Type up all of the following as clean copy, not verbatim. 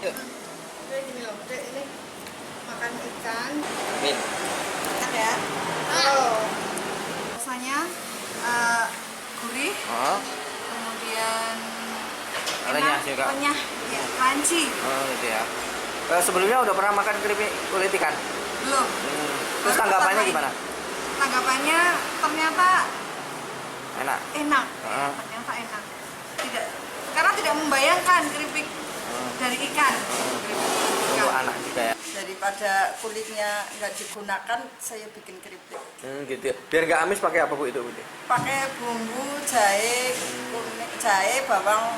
Yuk. Kayak gini loh, Dek, ini makan ikan. Min. Enak ya? Oh. Rasanya gurih, kemudian Renyah enak, juga. renyah, ya, crunchy. Oh, gitu ya. Sebelumnya udah pernah makan keripik kulit ikan? Belum. Terus Baru tanggapannya pertama gimana? ini. Tanggapannya ternyata Enak. enak. Ternyata enak. Karena tidak membayangkan keripik dari ikan. Untuk anak juga ya. Daripada kulitnya nggak digunakan, saya bikin keripik. Gitu ya. Biar nggak amis pakai apa Bu itu Bu? Pakai bumbu jahe, kuning, jahe, bawang,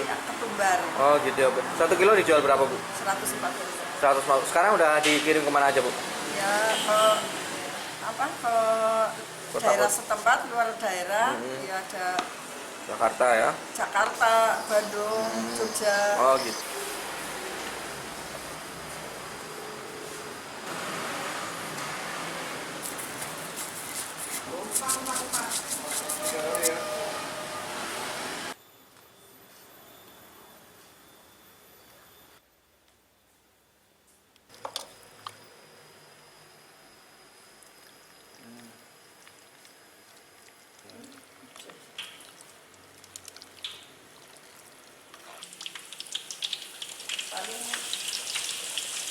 ketumbar. Oh gitu ya Bu. 1 kilo dijual berapa Bu? 140. 150. Sekarang udah dikirim kemana aja Bu? Ya ke ke daerah setempat, luar daerah. Ya ada Jakarta ya. Jakarta, Bandung, Jogja. Oh gitu. Paling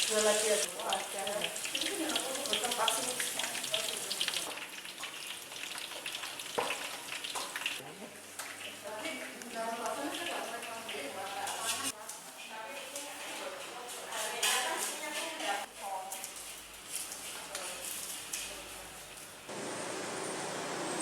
dua lagi ya, ada.